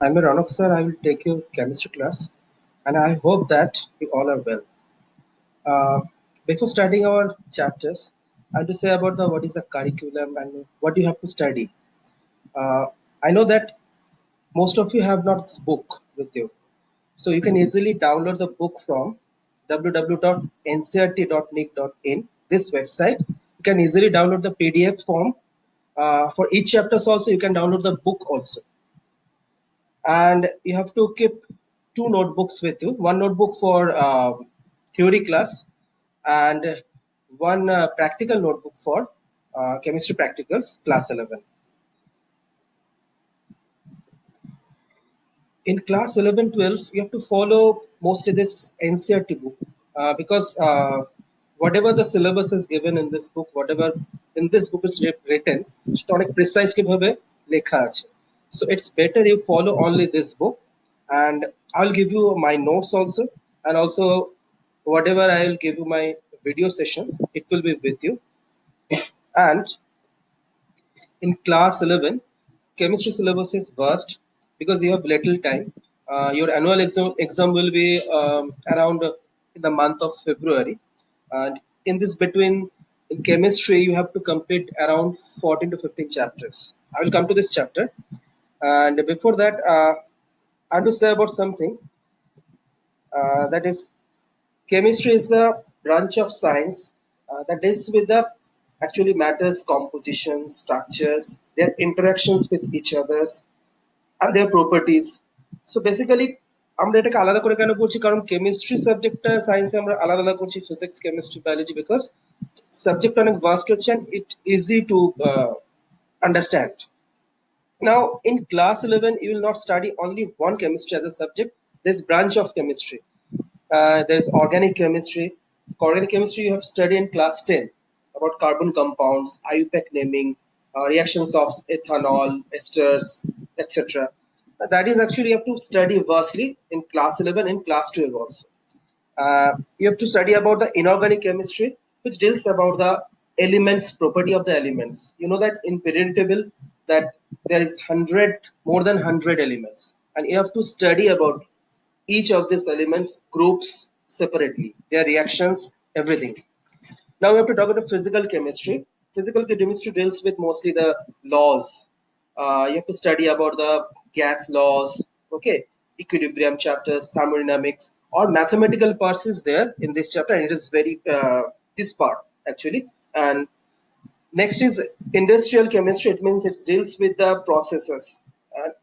I'm a Ranok sir. I will take your chemistry class, and I hope that you all are well. Uh, Before starting our chapters, I have to say about the what is the curriculum and what you have to study. Uh, I know that most of you have not this book with you, so you can easily download the book from www.ncrt.nic.in. This website, you can easily download the PDF form. For each chapters also, you can download the book also, and you have to keep two notebooks with you, one notebook for theory class and one practical notebook for chemistry practicals class 11. In class 11, 12, you have to follow mostly this ncrt book, because whatever the syllabus is given in this book, whatever in this book is written, সেটা অনেক precisely ভাবে লেখা আছে. So it's better you follow only this book, and I'll give you my notes also, and also whatever I will give you my video sessions, it will be with you. And in class 11, chemistry syllabus is vast because you have little time. Your annual exam will be around in the month of February, and in this between, in chemistry you have to complete around 14 to 15 chapters. I will come to this chapter, and before that, I have to say about something, that is, chemistry is the branch of science that deals with the actually matters composition, structures, their interactions with each others, and their properties. So basically আমরা এটাকে আলাদা করে কেন করছি, কারণ chemistry সাবজেক্টটা সায়েন্সে আমরা আলাদা আলাদা করছি, physics chemistry biology, because subject অনেক ভাস্ট হচ্ছে and it easy to understand. Now, in class 11, you will not study only one chemistry as a subject. There's branch of chemistry. There's organic chemistry. Organic chemistry you have studied in class 10 about carbon compounds, IUPAC naming, reactions of ethanol, esters, etc. That is actually you have to study vastly in class 11 and class 12 also. You have to study about the inorganic chemistry, which deals about the elements, property of the elements. You know that in periodic table that there is 100, more than 100 elements, and you have to study about each of these elements groups separately, their reactions, everything. Now we have to talk about physical chemistry. Physical chemistry deals with mostly the laws. You have to study about the gas laws, okay, equilibrium chapters, thermodynamics, or mathematical parts is there in this chapter, and it is very this part actually. And next is industrial chemistry. It means it deals with the processes.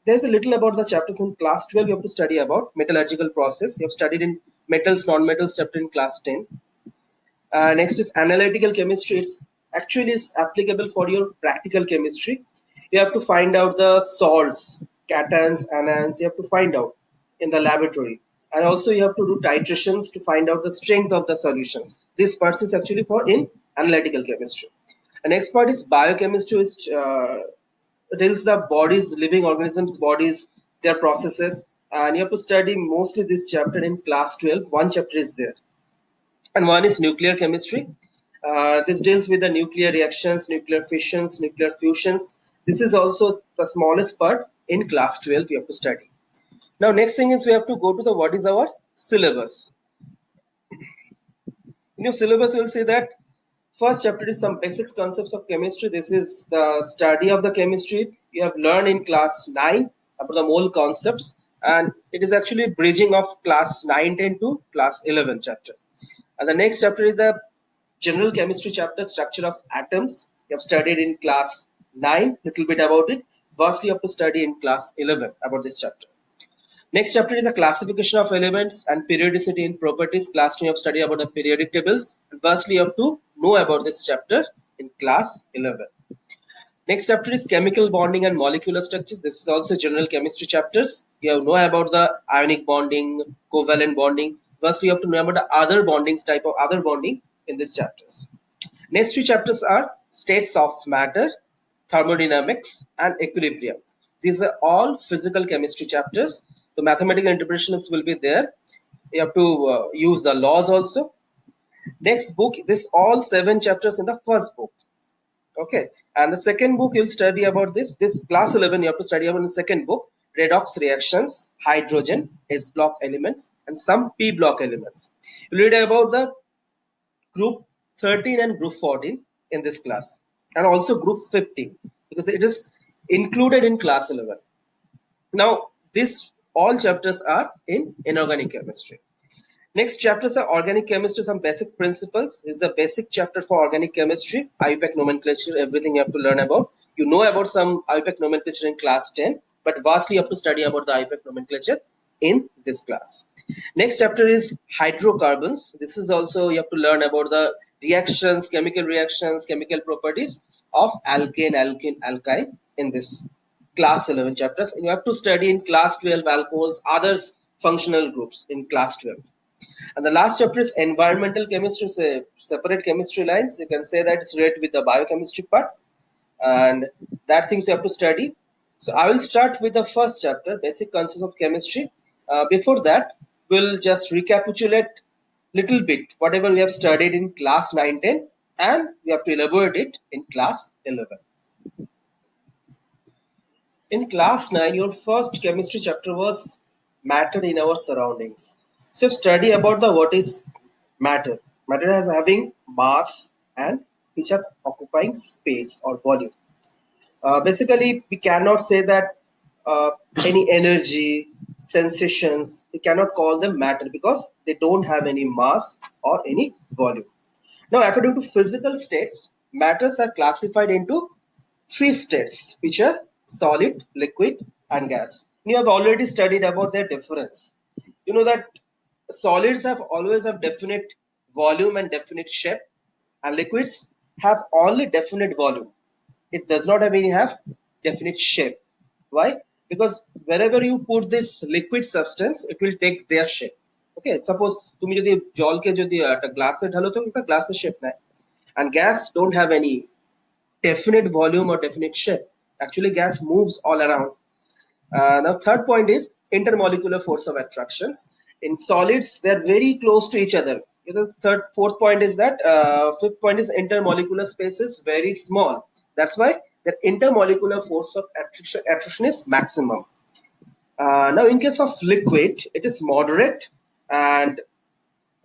There's a little about the chapters in class 12. You have to study about metallurgical process. You have studied in metals, non-metals chapter in class 10. Next is analytical chemistry. It's actually is applicable for your practical chemistry. You have to find out the salts, cations, anions. You have to find out in the laboratory, and also you have to do titrations to find out the strength of the solutions. This part is actually for in analytical chemistry. The next part is biochemistry, which deals the bodies, living organisms, bodies, their processes, and you have to study mostly this chapter in class 12. One chapter is there, and one is nuclear chemistry. This deals with the nuclear reactions, nuclear fissions, nuclear fusions. This is also the smallest part in class 12 we have to study. Now, next thing is we have to go to the what is our syllabus. In your syllabus, you will see that first chapter is some basics concepts of chemistry. This is the study of the chemistry you have learned in class 9 about the mole concepts, and it is actually bridging of class 9, 10 to class 11 chapter. And the next chapter is the general chemistry chapter, structure of atoms. You have studied in class 9, little bit about it. Vastly you have to study in class 11 about this chapter. Next chapter is the classification of elements and periodicity in properties. Class 2 you have studied about the periodic tables. And firstly you have to know about this chapter in class 11. Next chapter is chemical bonding and molecular structures. This is also general chemistry chapters. You have to know about the ionic bonding, covalent bonding. Firstly, you have to know about the other bondings, type of other bonding in these chapters. Next two chapters are states of matter, thermodynamics, and equilibrium. These are all physical chemistry chapters. The mathematical interpretations will be there. You have to use the laws also. Next book, this all 7 chapters in the first book. Okay, and the second book you'll study about this class 11 you have to study about in the second book. redox reactions, hydrogen, S block elements, and some P block elements. You read about the group 13 and group 14 in this class, and also group 15 because it is included in class 11. Now, these all chapters are in inorganic chemistry. Next chapters are organic chemistry, some basic principles. This is the basic chapter for organic chemistry, IUPAC nomenclature, everything you have to learn about. You know about some IUPAC nomenclature in class 10, but vastly you have to study about the IUPAC nomenclature in this class. Next chapter is hydrocarbons. This is also you have to learn about the reactions, chemical properties of alkane, alkene, alkyne in this class 11 chapters. And you have to study in class 12 alcohols, others functional groups in class 12. And the last chapter is environmental chemistry, so separate chemistry lines. You can say that it's related with the biochemistry part, and that things you have to study. So I will start with the first chapter, basic concepts of chemistry. Before that, we'll just recapitulate little bit whatever we have studied in class 9, 10, and we have to elaborate it in class 11. In class 9, your first chemistry chapter was matter in our surroundings. So study about the what is matter. Matter is having mass and which are occupying space or volume. Basically, we cannot say that any energy, sensations, we cannot call them matter because they don't have any mass or any volume. Now, according to physical states, matters are classified into three states, which are solid, liquid, and gas. You have already studied about their difference. You know that solids have always have definite volume and definite shape, and liquids have only definite volume. It does not have any have definite shape. Why? Because wherever you put this liquid substance, it will take their shape. Okay, suppose তুমি যদি জলকে যদি একটা গ্লাসে ঢালো তো একটা গ্লাসের শেপ নেয়, and gas don't have any definite volume or definite shape. Actually, gas moves all around. Now, third point is intermolecular force of attractions. In solids, they're very close to each other. Fourth point is that fifth point is intermolecular space is very small. That's why the intermolecular force of attraction is maximum. Now, in case of liquid, it is moderate, and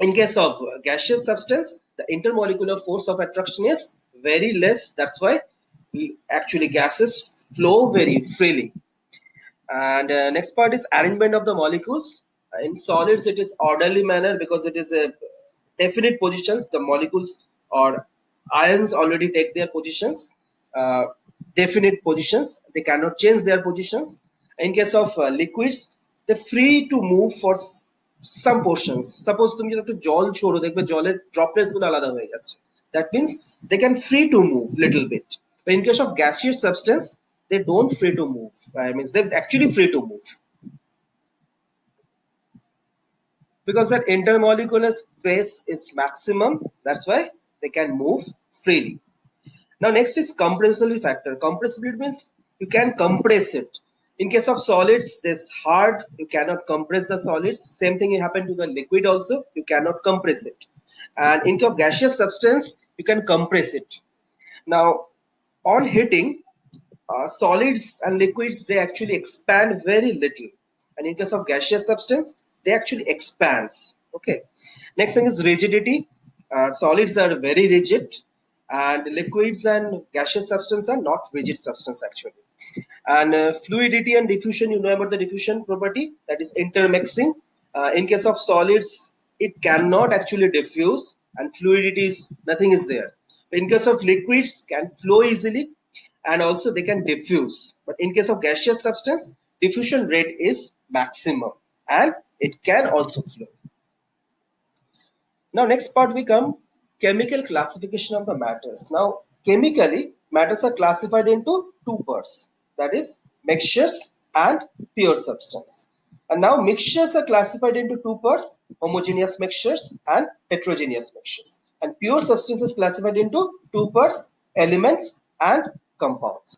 in case of gaseous substance, the intermolecular force of attraction is very less. That's why actually gases flow very freely. And next part is arrangement of the molecules. In solids, it is orderly manner because it is a definite positions. The molecules or ions already take their positions, uh, definite positions. They cannot change their positions. In case of liquids, they're free to move for some portions. Suppose তুমি যদি একটু জল ছোড়ো দেখবে জলের droplets গুলো আলাদা হয়ে যাচ্ছে. That means they can free to move little bit. But in case of gaseous substance, they don't free to move. I mean, they're actually free to move because that intermolecular space is maximum. That's why they can move freely. Now, next is compressibility factor. Compressibility means you can compress it. In case of solids, this hard, you cannot compress the solids. Same thing happen to the liquid also, you cannot compress it. And in case of gaseous substance, you can compress it. Now, on heating, solids and liquids, they actually expand very little, and in case of gaseous substance, they actually expands. Okay. Next thing is rigidity. Solids are very rigid, and liquids and gaseous substance are not rigid substance actually. And fluidity and diffusion, you know about the diffusion property, that is intermixing. In case of solids, it cannot actually diffuse, and fluidity is nothing is there. In case of liquids, can flow easily, and also they can diffuse. But in case of gaseous substance, diffusion rate is maximum, and it can also flow. Now, next part we come chemical classification of the matters. Now, chemically, matters are classified into two parts, that is, mixtures and pure substance. And now, mixtures are classified into two parts, homogeneous mixtures and heterogeneous mixtures. And pure substance is classified into two parts, elements and compounds.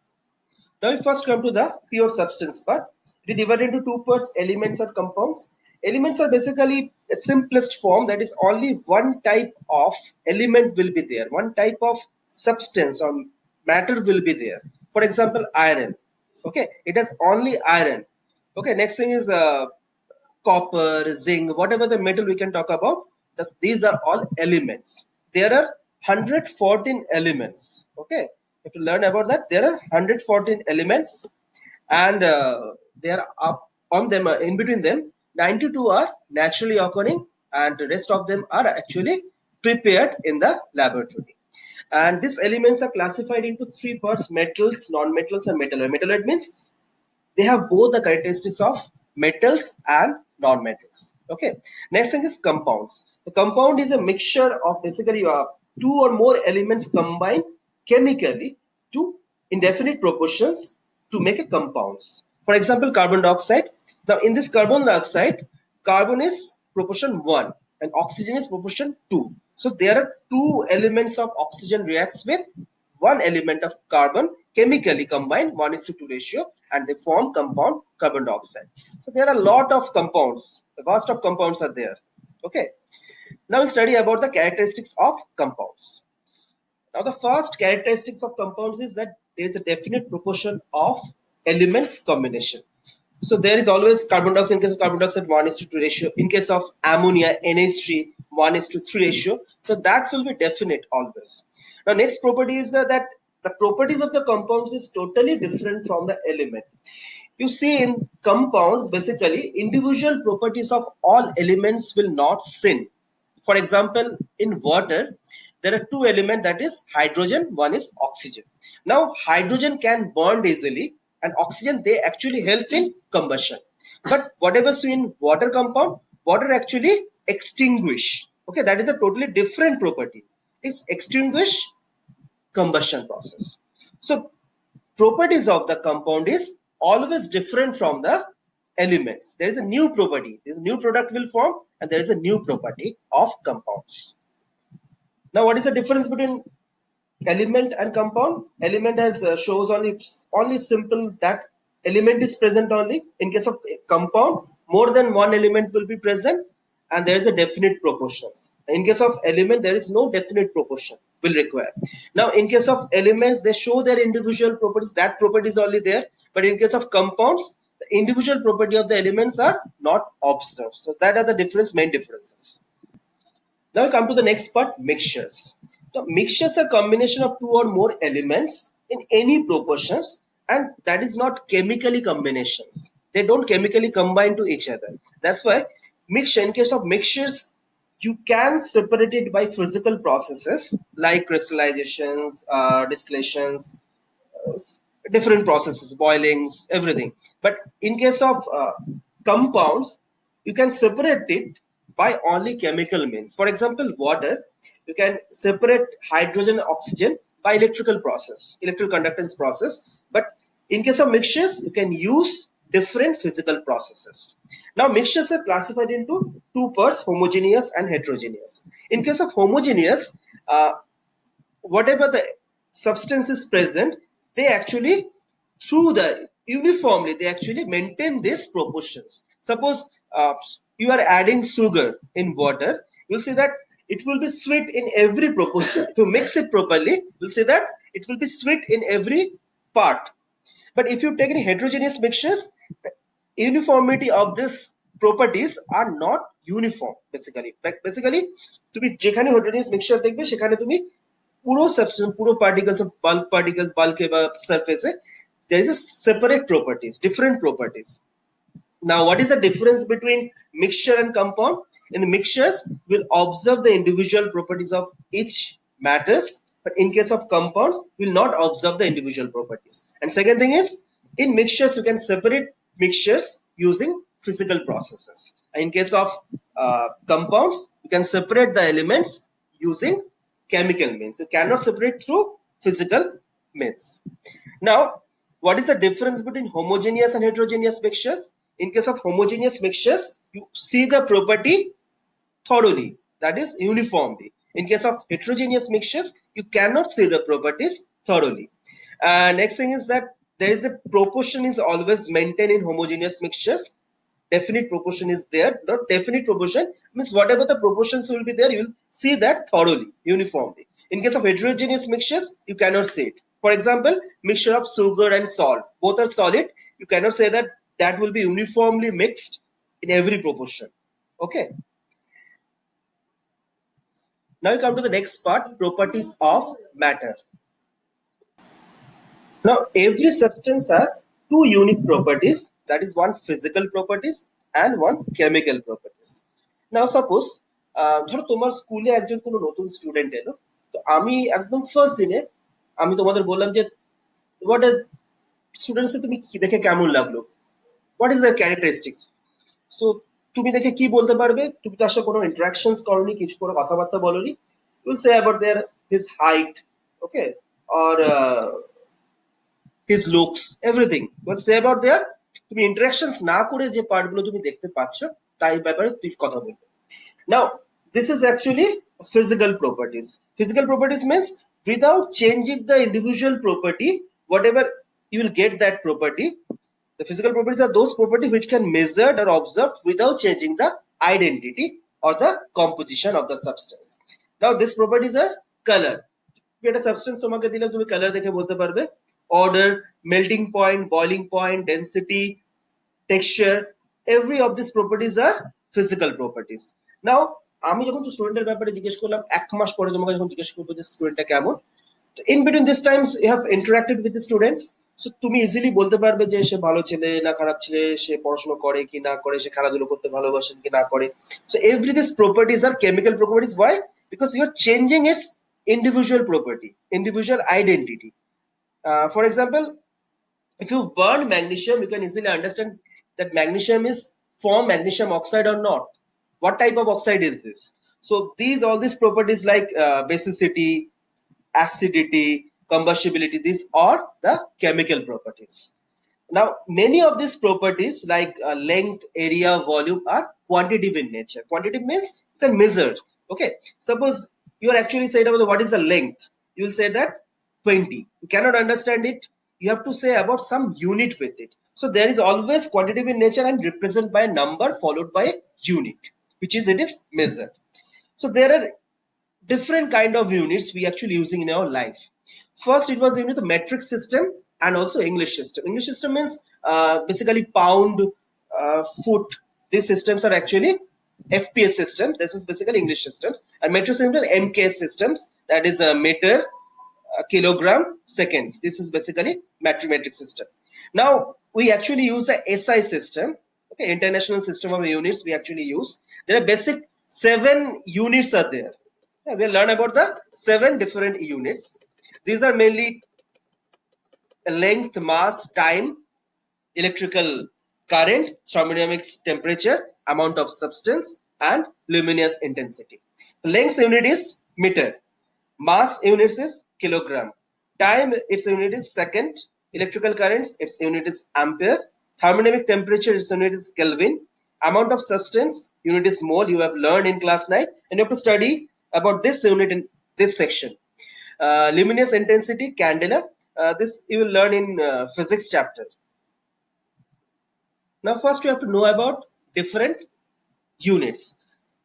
Now we first come to the pure substance part. It is divided into two parts, elements and compounds. Elements are basically a simplest form, that is only one type of element will be there. One type of substance or matter will be there. For example, iron. Okay, it has only iron. Okay, next thing is copper, zinc, whatever the metal we can talk about. These are all elements. There are 114 elements. Okay, you have to learn about that. There are 114 elements, and there are on them in between them 92 are naturally occurring, and the rest of them are actually prepared in the laboratory. And these elements are classified into three parts: metals, non-metals, and metalloid. Metalloid means they have both the characteristics of metals and non-metals. Okay. Next thing is compounds. The compound is a mixture of basically two or more elements combined chemically to indefinite proportions to make a compounds. For example, carbon dioxide. Now, in this carbon dioxide, carbon is proportion 1 and oxygen is proportion 2. So there are two elements of oxygen reacts with one element of carbon chemically combined 1:2 ratio, and they form compound carbon dioxide. So there are a lot of compounds, the vast of compounds are there. Okay, now we study about the characteristics of compounds. Now the first characteristics of compounds is that there is a definite proportion of elements combination. So there is always carbon dioxide. In case of carbon dioxide, 1:2 ratio. In case of ammonia, NH3, 1:3 ratio. So that will be definite always. Now next property is that the properties of the compounds is totally different from the element. You see, in compounds, basically individual properties of all elements will not syn. For example, in water, there are two elements, that is hydrogen, one is oxygen. Now, hydrogen can bond easily, and oxygen they actually help in combustion. But whatever see in water compound, water actually extinguish. Okay, that is a totally different property. It's extinguish combustion process. So properties of the compound is always different from the elements. There is a new property. This new product will form, and there is a new property of compounds. Now, what is the difference between element and compound? Element has shows only simple that element is present only. In case of compound, more than one element will be present, and there is a definite proportions. In case of element, there is no definite proportion will require. Now, in case of elements, they show their individual properties. That property is only there. But in case of compounds, the individual property of the elements are not observed. So that are the main differences. Now we come to the next part, mixtures. The mixtures are a combination of two or more elements in any proportions, and that is not chemically combinations. They don't chemically combine to each other. That's why mixture, in case of mixtures, you can separate it by physical processes like crystallizations, distillations, different processes, boilings, everything. But in case of compounds, you can separate it by only chemical means. For example, water, you can separate hydrogen and oxygen by electrical process, electrical conductance process. But in case of mixtures, you can use different physical processes. Now, mixtures are classified into two parts, homogeneous and heterogeneous. In case of homogeneous, whatever the substance is present, they actually through the uniformly they actually maintain these proportions. Suppose you are adding sugar in water, you'll see that it will be sweet in every proportion. If you mix it properly, you'll see that it will be sweet in every part. But if you take any heterogeneous mixtures, the uniformity of these properties are not uniform basically. Like basically তুমি যেখানে heterogeneous mixture দেখবে সেখানে তুমি পুরো substance পুরো particles of bulk বা surface there is a separate properties, different properties. Now, what is the difference between mixture and compound? In the mixtures, we'll observe the individual properties of each matters, but in case of compounds, we'll not observe the individual properties. And second thing is, in mixtures, you can separate mixtures using physical processes. And in case of compounds, you can separate the elements using chemical means. You cannot separate through physical means. Now, what is the difference between homogeneous and heterogeneous mixtures? In case of homogeneous mixtures, you see the property thoroughly, that is uniformly. In case of heterogeneous mixtures, you cannot see the properties thoroughly. Next thing is that there is a proportion is always maintained in homogeneous mixtures. Definite proportion is there. Not definite proportion means whatever the proportions will be there, you will see that thoroughly, uniformly. In case of heterogeneous mixtures, you cannot see it. For example, mixture of sugar and salt, both are solid. You cannot say that that will be uniformly mixed in every proportion. Okay. Now we come to the next part, properties of matter. Now, every substance has two unique properties, that is one physical properties and one chemical properties. Now, suppose ধরো তোমার স্কুলে একজন কোনো নতুন student এলো, তো আমি একদম ফার্স্ট দিনে আমি তোমাদের বললাম যে হোয়াট আর স্টুডেন্টস তুমি কি দেখে কেমন লাগলো, what is the characteristics. So তুমি দেখে কি বলতে পারবে, তুমি তার সাথে কোনো ইন্টারাকশনস করনি, কিছু কোনো কথাবার্তা বলনি, you will say about there his height, okay, or his looks, everything. But say about there, তুমি interactions না করে যে পার্টগুলো তুমি দেখতে পাচ্ছ তাই ব্যাপারে তুই কথা বলবে। Now, this is actually physical properties. Physical properties means without changing the individual property, whatever you will get that property. The physical properties are those properties which can measured or observed without changing the identity or the composition of the substance. Now, these properties are color. একটা substance তোমাকে দিলে তুমি colour দেখে বলতে পারবে, order, melting point, boiling point, density, texture, every of these properties are physical properties. Now, আমি যখন স্টুডেন্টের ব্যাপারে জিজ্ঞেস করলাম, এক মাস পরে তোমাকে যখন জিজ্ঞেস করবো যে স্টুডেন্টটা কেমন, in between this times you have interacted with the students, so তুমি ইজিলি বলতে পারবে যে সে ভালো ছেলে না খারাপ ছেলে, সে পড়াশোনা করে কি না করে, সে খেলাধুলো করতে ভালোবাসেন কি না করে। So every these properties are chemical properties. Why? Because you are changing its individual property, individual identity. For example, if you burn magnesium, you can easily understand that magnesium is form magnesium oxide or not. What type of oxide is this? So these all these properties like basicity, acidity, combustibility, these are the chemical properties. Now, many of these properties like length, area, volume are quantitative in nature. Quantitative means you can measure. Okay, suppose you are actually said about what is the length, you will say that 20. You cannot understand it. You have to say about some unit with it. So there is always quantitative in nature and represent by a number followed by a unit, which is it is measured. So there are different kind of units we actually using in our life. First, it was unit the metric system and also English system. English system means basically pound, foot. These systems are actually FPS system. This is basically English systems. And metric system is MK systems. That is a meter, kilogram, seconds. This is basically metric system. Now we actually use the SI system. Okay, international system of units we actually use. There are basic 7 units are there. We'll learn about the 7 different units. These are mainly length, mass, time, electrical current, thermodynamics, temperature, amount of substance, and luminous intensity. Length unit is meter. Mass units is kilogram. Time, its unit is second. Electrical currents, its unit is ampere. Thermodynamic temperature, its unit is Kelvin. Amount of substance, unit is mole. You have learned in class 9, and you have to study about this unit in this section. Luminous intensity, candela. This you will learn in physics chapter. Now, first you have to know about different units.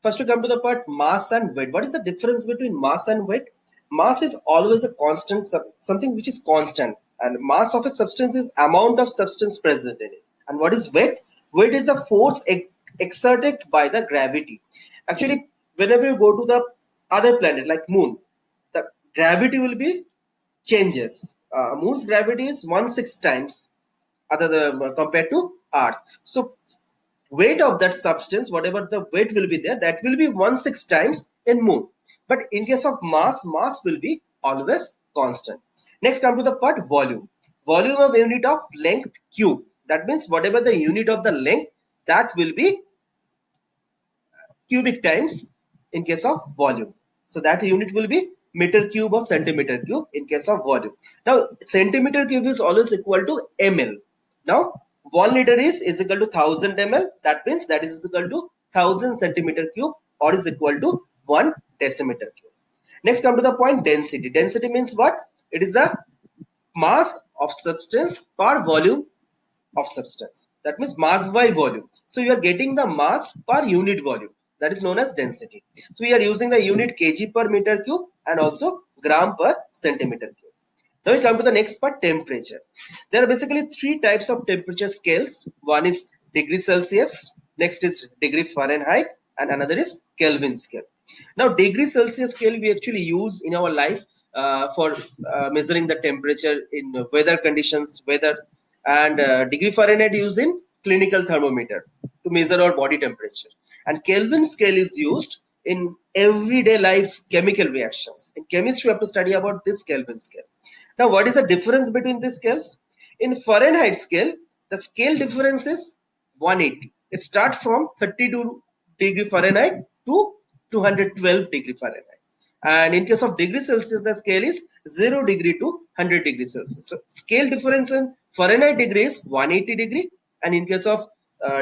First, we come to the part mass and weight. What is the difference between mass and weight? Mass is always a constant, something which is constant, and mass of a substance is amount of substance present in it. And what is weight? Weight is a force exerted by the gravity. Actually, whenever you go to the other planet like moon, the gravity will be changes. Moon's gravity is 1/6 times other than compared to Earth. So weight of that substance, whatever the weight will be there, that will be 1/6 times in moon. But in case of mass, mass will be always constant. Next, come to the part volume. Volume of unit of length cube. That means whatever the unit of the length, that will be cubic times in case of volume. So that unit will be meter cube or centimeter cube in case of volume. Now, centimeter cube is always equal to ml. Now, 1 liter is equal to 1000 ml. That means that is equal to 1000 centimeter cube or is equal to 1 decimeter cube. Next, come to the point density. Density means what? It is the mass of substance per volume of substance. That means mass by volume. So you are getting the mass per unit volume. That is known as density. So we are using the unit kg per meter cube and also gram per centimeter cube. Now we come to the next part, temperature. There are basically three types of temperature scales. One is degree Celsius, next is degree Fahrenheit, and another is Kelvin scale. Now degree Celsius scale we actually use in our life for measuring the temperature in weather conditions, weather, and degree Fahrenheit used in clinical thermometer to measure our body temperature. And Kelvin scale is used in everyday life chemical reactions. In chemistry, we have to study about this Kelvin scale. Now, what is the difference between these scales? In Fahrenheit scale, the scale difference is 180. It starts from 32 degree Fahrenheit to 212 degree Fahrenheit. And in case of degree Celsius, the scale is 0 degree to 100 degree Celsius. So scale difference in Fahrenheit degree is 180 degree, and in case of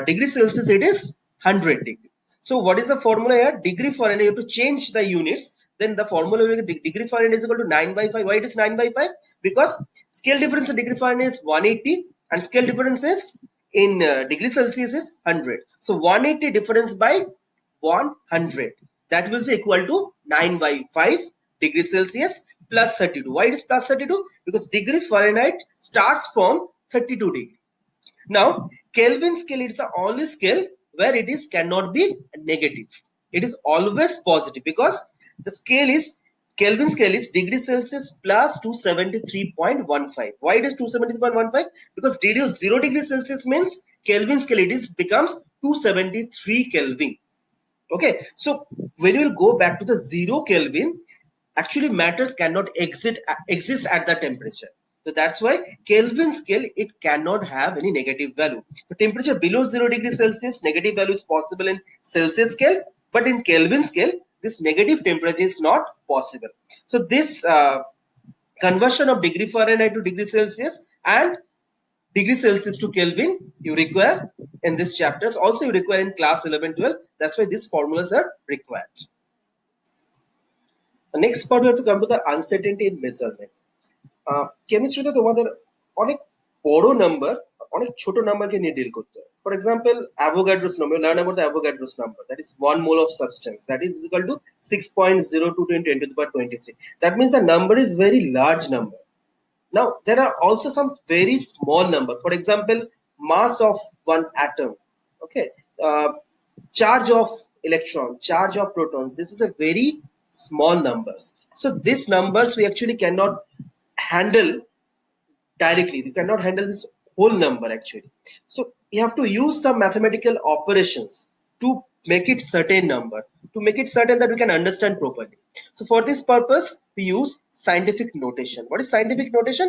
degree Celsius, it is 100 degree. So what is the formula here? Degree Fahrenheit, you have to change the units. Then the formula will be degree Fahrenheit is equal to 9 by 5. Why it is 9 by 5? Because scale difference in degree Fahrenheit is 180 and scale difference is in degree Celsius is 100. So 180 difference by 100. That will be equal to 9 by 5 degrees Celsius plus 32. Why it is plus 32? Because degree Fahrenheit starts from 32 degree. Now, Kelvin scale is the only scale where it is cannot be negative. It is always positive because the scale is Kelvin scale is degree Celsius plus 273.15. Why it is 273.15? Because 0 degree Celsius means Kelvin scale it is becomes 273 Kelvin. Okay, so when you will go back to the 0 Kelvin, actually matters cannot exist at that temperature. So that's why Kelvin scale it cannot have any negative value. So temperature below 0 degree Celsius, negative value is possible in Celsius scale, but in Kelvin scale, this negative temperature is not possible. So this conversion of degree Fahrenheit to degree Celsius and degree Celsius to Kelvin you require in this chapters. Also you require in class 11, 12. That's why these formulas are required. The next part we have to come to the uncertainty in measurement. কেমিস্ট্রিতে তোমাদের অনেক বড় number অনেক ছোট নাম্বারকে নিয়ে deal করতে হয় for example Avogadro's number learn about the Avogadro's number that is 1 mole of substance that is equal to 6.02 into 10 to the power 23. That means the number is very large number. Now there are also some very small number, for example mass of one atom, okay, charge of electron, charge of protons, this is a very small numbers. So these numbers we actually cannot handle directly. You cannot handle this whole number actually. So you have to use some mathematical operations to make it certain number, to make it certain that we can understand properly. So for this purpose, we use scientific notation. What is scientific notation?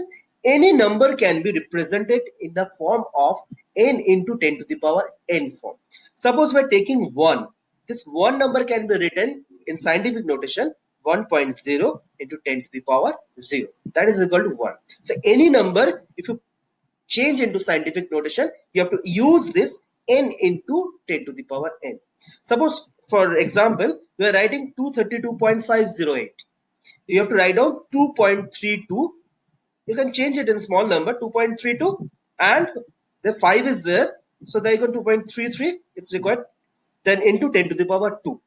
Any number can be represented in the form of n into 10 to the power n form. Suppose we're taking 1. This 1 number can be written in scientific notation 1.0 into 10 to the power 0. That is equal to 1. So any number, if you change into scientific notation, you have to use this n into 10 to the power n. Suppose, for example, we are writing 232.508. You have to write down 2.32. You can change it in small number 2.32 and the 5 is there. So there you go 2.33. It's required. Then into 10 to the power 2.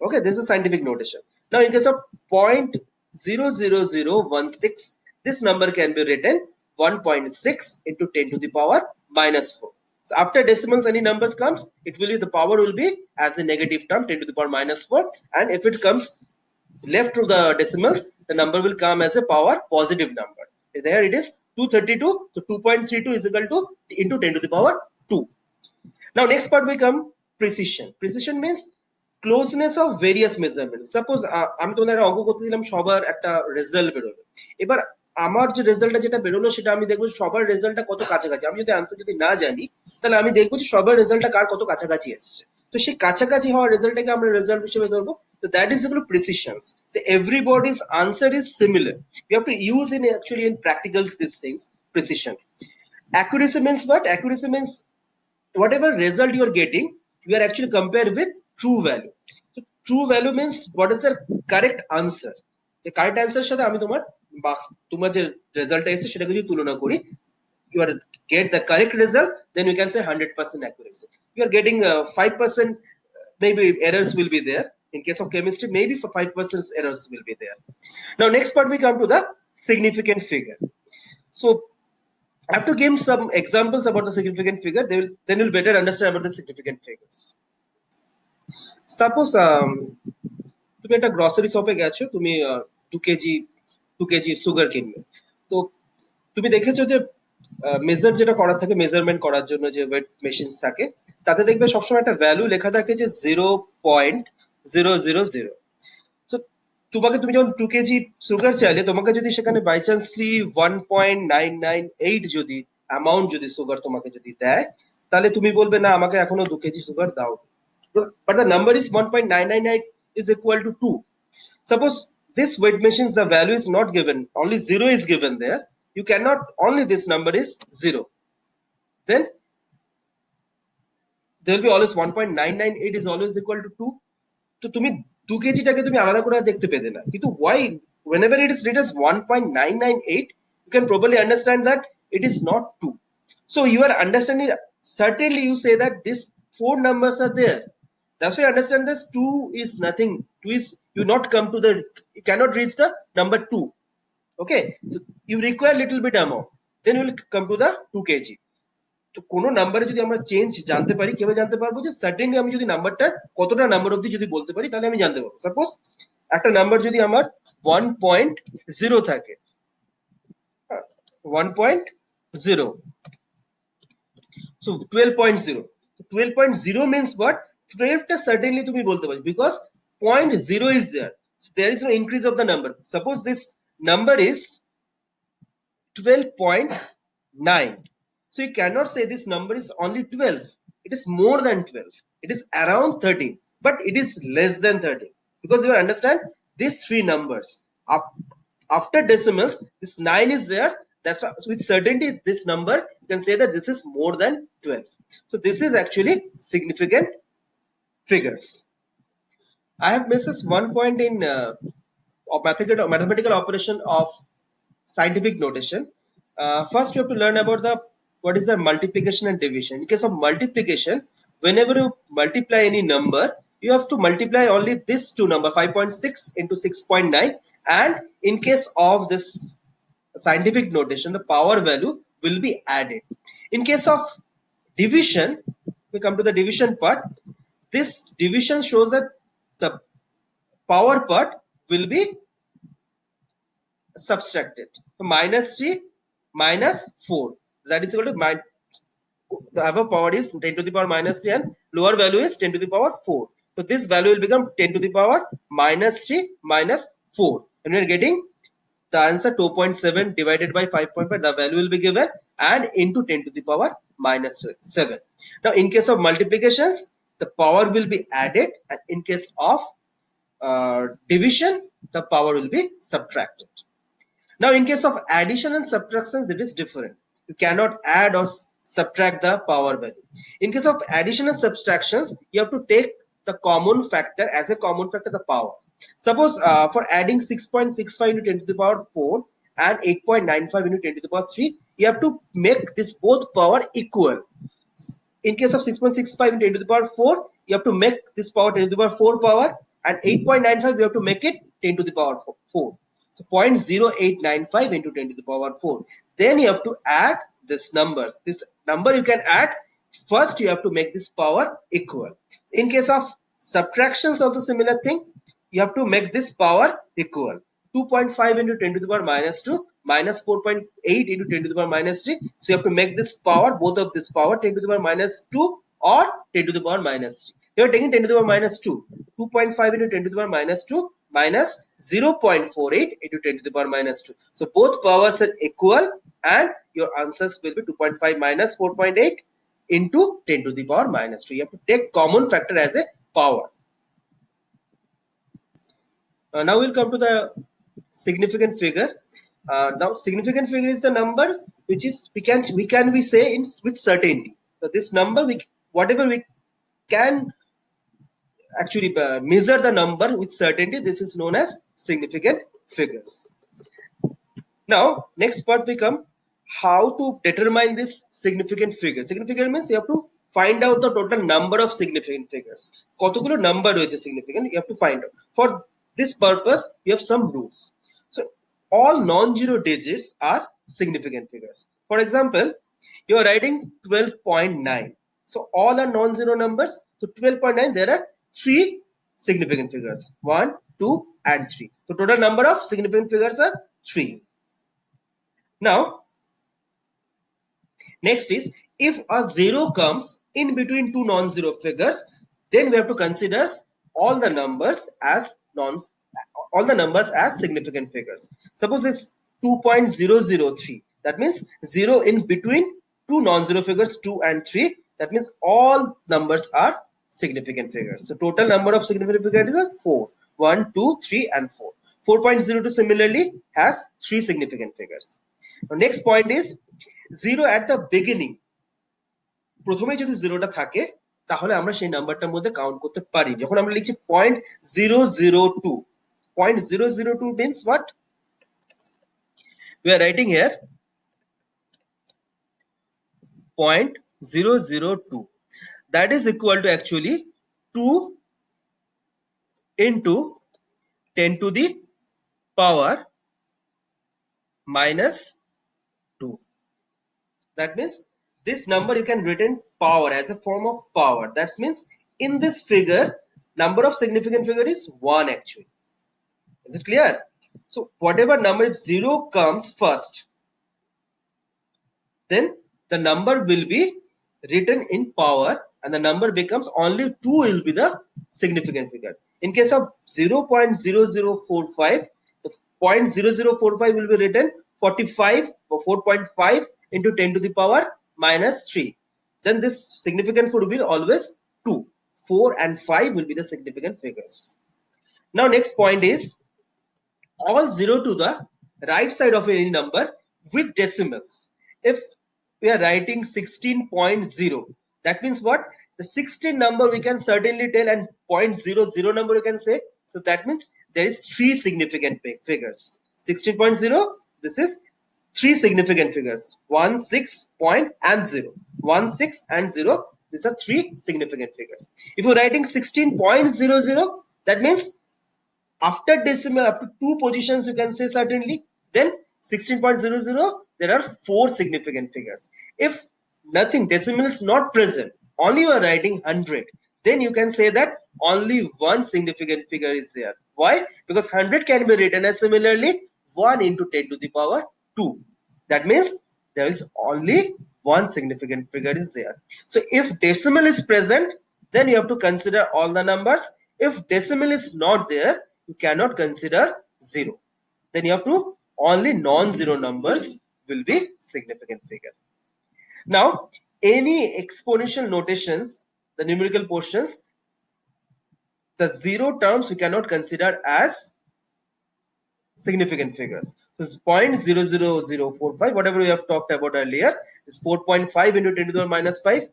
Okay, this is scientific notation. Now in case of 0.00016, this number can be written 1.6 into 10 to the power minus 4. So after decimals any numbers comes, it will be the power will be as a negative term 10 to the power minus 4, and if it comes left to the decimals, the number will come as a power positive number. There it is 232, so 2.32 is equal to into 10 to the power 2. Now next part we come precision. Precision means closeness of various measurement. Suppose আমি তোমাদের একটা অঙ্ক করতে দিলাম, সবার একটা result বেরোলো। এবার আমার যে রেজাল্টটা যেটা বেরোলো সেটা আমি দেখবো সবার রেজাল্টটা কত কাছাকাছি। আমি যদি আনসার যদি না জানি তাহলে আমি দেখবো যে সবার রেজাল্টটা কার কত কাছাকাছি এসছে। তো সেই কাছাকাছি হওয়ার রেজাল্টটাকে আমরা রেজাল্ট হিসেবে ধরবো। তো that is equal to precisions. So everybody's answer is similar. We have to use in actually in practicals these things, precision. Accuracy means what? Accuracy means whatever result you are getting, you are actually compared with true value. So true value means what is the correct answer. The correct answer সাথে আমি তোমার যে রেজাল্টটা এসেছে সেটাকে যদি তুলনা করি, you are get the correct result, then you can say 100% accuracy. You are getting 5% maybe errors will be there. In case of chemistry, maybe for 5% errors will be there. Now next part we come to the significant figure. So I have to give some examples about the significant figure. Then you'll better understand about the significant figures. Suppose তুমি একটা grocery শপে গেছো, তুমি 2 KG sugar কিনবে। তো তুমি দেখেছো যে মেজার যেটা করা থাকে, মেজারমেন্ট করার জন্য যে ওয়েট মেশিনস থাকে, তাতে দেখবে সবসময় একটা ভ্যালু লেখা থাকে যে 0.000। তো তুমি যখন 2 কেজি সুগার চাইলে, তোমাকে যদি সেখানে বাই চান্সলি 1.998 যদি অ্যামাউন্ট যদি সুগার তোমাকে যদি দেয়, তাহলে তুমি বলবে না আমাকে এখনো 2 কেজি সুগার দাও। But the number is 1.998 is equal to 2. Suppose this weight machines the value is not given, only 0 is given there. You cannot, only this number is 0. Then there will be always 1.998 is always equal to 2. তো তুমি 2 কেজিটাকে তুমি আলাদা করে দেখতে পেতে না, কিন্তু why whenever it is written as 1.998, you can probably understand that it is not 2. So you are understanding, certainly you say that these four numbers are there. That's why you understand this 2 is nothing. 2 is, you not come to the, you cannot reach the number 2. Okay, so you require little bit amount, then you will come to the 2 kg. তো কোনো নাম্বারে যদি আমরা change জানতে পারি, কিভাবে জানতে পারবো? যে সার্টেনলি আমি যদি নাম্বারটা কতটা নাম্বার অবধি যদি বলতে পারি, তাহলে আমি জানতে পারবো। সাপোজ একটা নাম্বার যদি আমার 1.0 থাকে, 1.0, so 12.0, 12.0 means what? 12টা সার্টেনলি তুমি বলতে পারবে, because 0.0 is there, so there is no increase of the number. Suppose this number is 12.9. So you cannot say this number is only 12. It is more than 12. It is around 13, but it is less than 13, because you understand these three numbers. After decimals, this 9 is there. That's why with certainty this number, you can say that this is more than 12. So this is actually significant figures. I have missed this one point in mathematical operation of scientific notation. First, you have to learn about the what is the multiplication and division. In case of multiplication, whenever you multiply any number, you have to multiply only this two number, 5.6 into 6.9, and in case of this scientific notation, the power value will be added. In case of division, we come to the division part. This division shows that the power part will be subtracted. So minus 3 minus 4, that is equal to the above power is 10 to the power minus 3 and lower value is 10 to the power 4. So this value will become 10 to the power minus 3 minus 4, and we are getting the answer 2.7 divided by 5.5. The value will be given and into 10 to the power minus 7. Now in case of multiplications, the power will be added, and in case of division, the power will be subtracted. Now, in case of addition and subtraction, that is different. You cannot add or subtract the power value. In case of addition and subtractions, you have to take the common factor as a common factor, the power. Suppose for adding 6.65 into 10 to the power 4 and 8.95 into 10 to the power 3, you have to make this both power equal. In case of 6.65 into 10 to the power 4, you have to make this power 10 to the power 4 power, and 8.95 you have to make it 10 to the power 4. So 0.0895 into 10 to the power 4. Then you have to add this numbers. This number you can add. First you have to make this power equal. In case of subtractions, also similar thing. You have to make this power equal. 2.5 into 10 to the power minus 2 minus 4.8 into 10 to the power minus 3. So you have to make this power, both of this power, 10 to the power minus 2 or 10 to the power minus 3. You are taking 10 to the power minus 2. 2.5 into 10 to the power minus 2 minus 0.48 into 10 to the power minus 2. So both powers are equal, and your answers will be 2.5 minus 4.8 into 10 to the power minus 2. You have to take common factor as a power. Now we'll come to the significant figure. Now significant figure is the number which is we can say in with certainty. So this number, whatever we can actually measure the number with certainty, this is known as significant figures. Now next part we come how to determine this significant figure. Significant means you have to find out the total number of significant figures. কতগুলো number রয়েছে significant, you have to find out. For this purpose, you have some rules. So all non-zero digits are significant figures. For example, you are writing 12.9. So all are non-zero numbers. So 12.9, there are three significant figures, 1, 2, and 3. So total number of significant figures are 3. Now, next is, if a 0 comes in between two non-zero figures, then we have to consider all the numbers as significant figures. Suppose this 2.003, that means 0 in between two non-zero figures 2 and 3, that means all numbers are significant figures. So total number of significant figures is 4, 1, 2, 3 and 4. 4.02 similarly has 3 significant figures. Now next point is 0 at the beginning. প্রথমে যদি 0টা থাকে তাহলে আমরা সেই নাম্বারটার মধ্যে count করতে পারি। যখন আমরা লিখছি 0.002, 0.002 means what? We are writing here 0.002, that is equal to actually 2 into 10 to the power minus 2. That means this number you can written power as a form of power. That means in this figure number of significant figure is 1 actually. Is it clear? So whatever number, if 0 comes first, then the number will be written in power and the number becomes only 2 will be the significant figure. In case of 0.0045, the 0.0045 will be written 45 or 4.5 into 10 to the power minus 3. Then this significant figure will be always 2. 4 and 5 will be the significant figures. Now next point is all 0 to the right side of any number with decimals. If we are writing 16.0, that means what? The 16 number we can certainly tell and 0.00 number you can say. So that means there is 3 significant figures. 16.0, this is 3 significant figures, 1, 6 point and 0. 1, 6 and 0, these are 3 significant figures. If you're writing 16.00, that means after decimal up to 2 positions you can say certainly, then 16.00 there are 4 significant figures. If nothing, decimal is not present, only you are writing 100, then you can say that only one significant figure is there. Why? Because 100 can be written as similarly 1 into 10 to the power 2. That means there is only one significant figure is there. So if decimal is present, then you have to consider all the numbers. If decimal is not there, you cannot consider 0. Then you have to only non-zero numbers will be significant figure. Now any exponential notations, the numerical portions, the 0 terms we cannot consider as significant figures. So it's 0.00045, whatever we have talked about earlier, is 4.5 into 10 to the power minus 5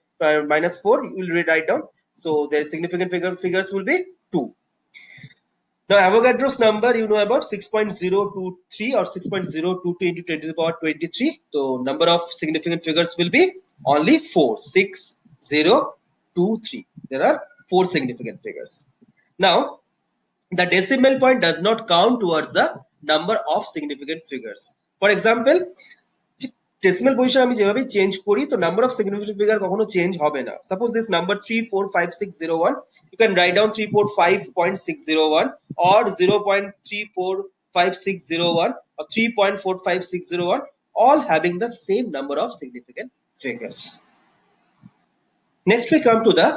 minus 4, you will write down. So their significant figures will be 2. Now Avogadro's number you know about 6.023 or 6.022 into 10 to the power 23. So number of significant figures will be only 4. 6, 0, 2, 3. There are 4 significant figures. Now the decimal point does not count towards the number of significant figures. For example, decimal position আমি যেভাবে change করি তো number of significant figure কখনো change হবে না. Suppose this number 345601, you can write down 345.601 or 0.345601 or 3.45601, all having the same number of significant figures. Next we come to the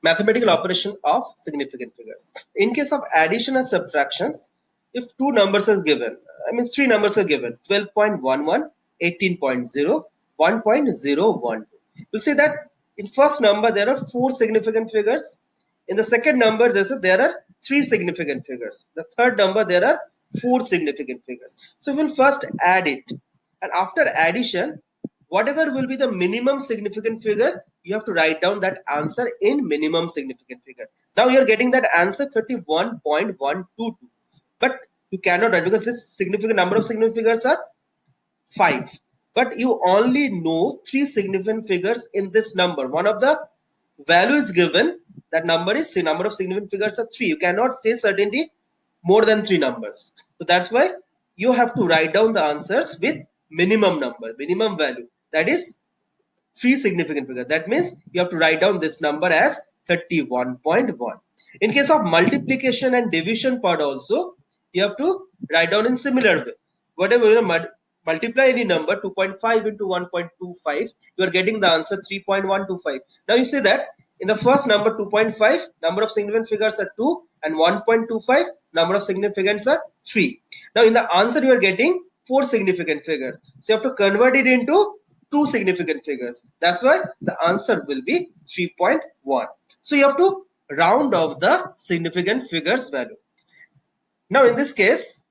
mathematical operation of significant figures. In case of addition and subtractions, if two numbers are given, I mean 3 numbers are given, 12.11, 18.0, 1.012. You'll see that in first number there are 4 significant figures. In the second number there are 3 significant figures. The third number there are 4 significant figures. So we'll first add it, and after addition, whatever will be the minimum significant figure, you have to write down that answer in minimum significant figure. Now you are getting that answer 31.122, but you cannot write because this significant number of significant figures are 5, but you only know 3 significant figures in this number. One of the value is given, that number is the number of significant figures are 3. You cannot say certainty more than 3 numbers. So that's why you have to write down the answers with minimum number, minimum value, that is 3 significant figures. That means you have to write down this number as 31.1. In case of multiplication and division part also, you have to write down in similar way. Whatever you multiply any number 2.5 into 1.25, you are getting the answer 3.125. Now you see that in the first number 2.5, number of significant figures are 2, and 1.25, number of significant figures are 3. Now in the answer you are getting 4 significant figures. So you have to convert it into 2 significant figures. That's why the answer will be 3.1. So you have to round off the significant figures value. Now in this case,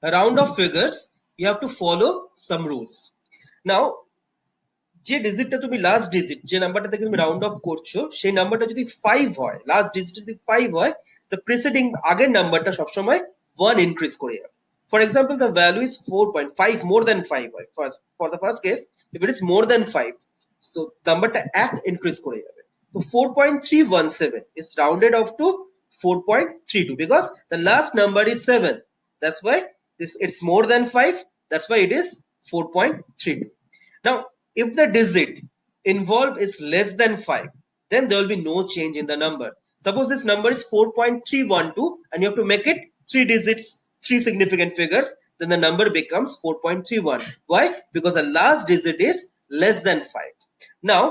a round of figures, you have to follow some rules. Now যে ডিজিটটা তুমি last digit যে নাম্বারটা থেকে তুমি round of করছো সেই নাম্বারটা যদি 5 হয়, লাস্ট ডিজিট যদি 5 হয়, the preceding আগের নাম্বারটা সবসময় 1 ইনক্রিজ করে যাবে. For example, the value is 4.5, more than 5 হয়. First, for the first case, if it is more than 5, so নাম্বারটা 1 ইনক্রিজ করে যাবে. So 4.317 is rounded off to 4.32 because the last number is 7. That's why this it's more than 5. That's why it is 4.32. Now, if the digit involved is less than 5, then there will be no change in the number. Suppose this number is 4.312 and you have to make it 3 digits, 3 significant figures, then the number becomes 4.31. Why? Because the last digit is less than 5. Now,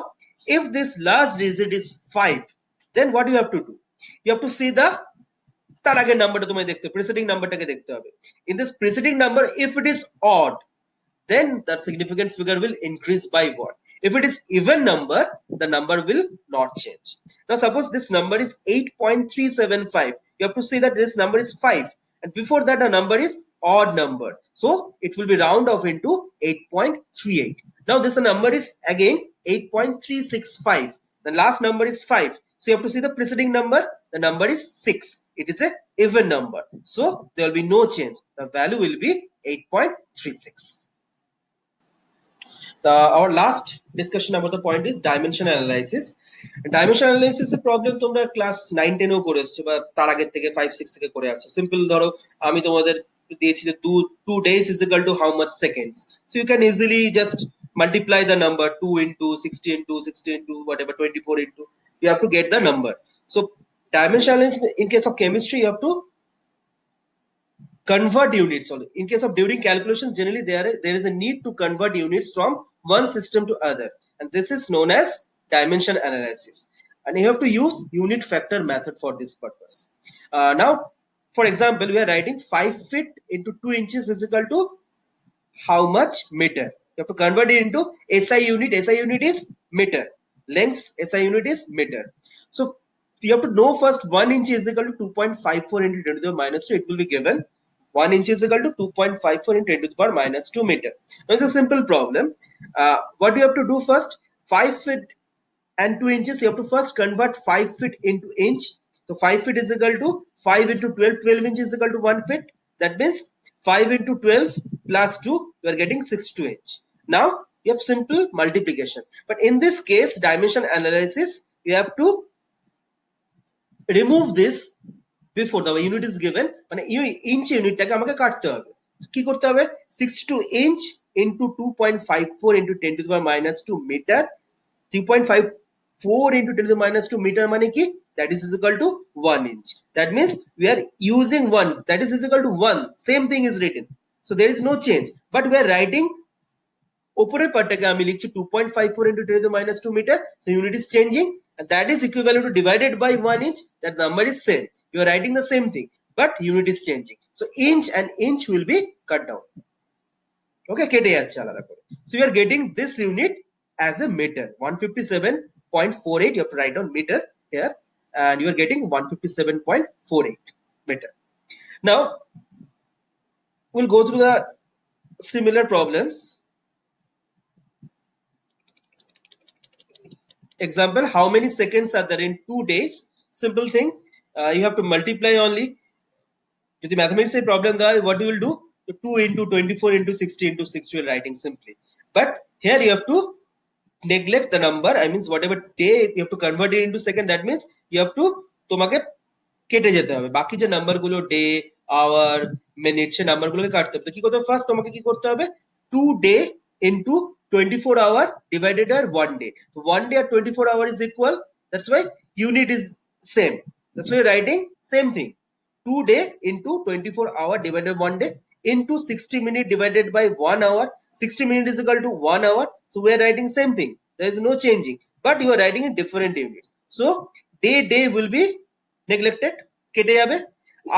if this last digit is 5, then what you have to do? You have to see the তার আগের নাম্বারটা তোমায় দেখতে হবে, preceding নাম্বারটাকে দেখতে হবে. In this preceding number, if it is odd, then that significant figure will increase by 1. If it is even number, the number will not change. Now suppose this number is 8.375. You have to see that this number is 5, and before that the number is odd number, so it will be round off into 8.38. Now this number is again 8.365. The last number is 5, so you have to see the preceding number. The number is 6. It is a even number, so there will be no change. The value will be 8.36. Our last discussion about the point is dimension analysis. Dimension analysis এর problem তোমরা class 9 10 এও করে এসেছো বা তার আগে থেকে 5 6 থেকে করে আসছো. সিম্পল ধরো আমি তোমাদের দিয়েছি যে 2 days is equal to how much seconds. So you can easily just multiply the number 2 into 60 into 60 into whatever 24 into, you have to get the number. So dimension analysis in case of chemistry you have to convert units only. In case of during calculations, generally there is a need to convert units from one system to other, and this is known as dimension analysis. And you have to use unit factor method for this purpose. Now, for example, we are writing 5 feet into 2 inches is equal to how much meter. You have to convert it into SI unit. SI unit is meter. Length SI unit is meter. So you have to know first 1 inch is equal to 2.54 into 10 to the minus 2. It will be given 1 inch is equal to 2.54 into 10 to the power minus 2 meter. Now it's a simple problem. What you have to do first? 5 feet and 2 inches. You have to first convert 5 feet into inch. So 5 feet is equal to 5 into 12. 12 inch is equal to 1 feet. That means 5 into 12 plus 2, you are getting 62 inch. Now you have simple multiplication. But in this case, dimension analysis, you have to remove this before the unit is given. মানে inch ইউনিটটাকে আমাকে কাটতে হবে. কি করতে হবে? 62 inch into 2.54 into 10 to the power minus 2 meter. 3.54 into 10 to the minus 2 meter মানে কি? That is equal to 1 inch. That means we are using 1. That is equal to 1. Same thing is written. So there is no change. But we are writing উপরের পার্টটাকে আমি লিখছি 2.54 into 10 to the minus 2 meter. So unit is changing, and that is equivalent to divided by 1 inch. That number is same. You are writing the same thing, but unit is changing. So inch and inch will be cut down. Okay, কেটে যাচ্ছে আলাদা করে. So you are getting this unit as a meter. 157.48. You have to write down meter here, and you are getting 157.48 meter. Now we'll go through the similar problems. Example, how many seconds are there in 2 days? Simple thing, you have to multiply only. If the mathematics say problem there, what you will do? 2 into 24 into 60 into 60, you are writing simply. But here you have to neglect the number. I means whatever day you have to convert it into second. That means you have to তোমাকে কেটে যেতে হবে, বাকি যে নাম্বারগুলো day, hour, minute, সে নাম্বারগুলোকে কাটতে হবে। তো কি করতে হবে, ফার্স্ট তোমাকে কি করতে হবে, 2 day into 24 hour divided by 1 day. So 1 day at 24 hour is equal, that's why unit is same, that's why you're writing same thing, 2 day into 24 hour divided by 1 day into 60 minute divided by 1 hour. 60 minutes is equal to 1 hour, so we are writing same thing, there is no changing, but you are writing in different units. So day will be neglected, কেটে যাবে,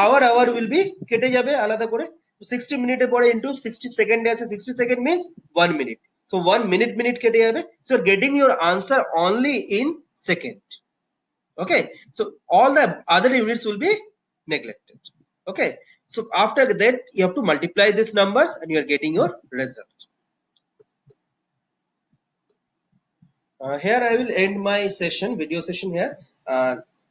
hour will be কেটে যাবে আলাদা করে। 60 মিনিটের পরে into 60 সেকেন্ডে আছে, 60 second means 1 minute, so 1 minute কেটে যাবে, so getting your answer only in second. Okay, so all the other units will be neglected. Okay, so after that you have to multiply these numbers and you are getting your result. Here I will end my session, video session here.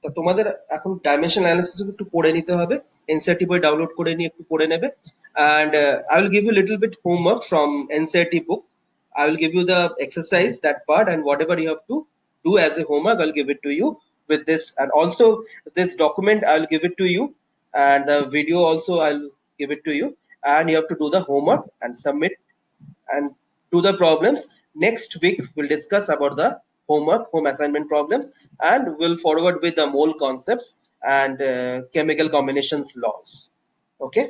তো তোমাদের এখন dimension analysis একটু পড়ে নিতে হবে, NCERT বই download করে নিয়ে একটু পড়ে নেবে, and I will give you a little bit homework from NCERT book. I will give you the exercise, that part, and whatever you have to do as a homework I'll give it to you with this, and also this document I'll give it to you, and the video also I'll give it to you, and you have to do the homework and submit and do the problems. Next week we'll discuss about the homework, home assignment problems, and we'll forward with the mole concepts and chemical combinations laws. Okay.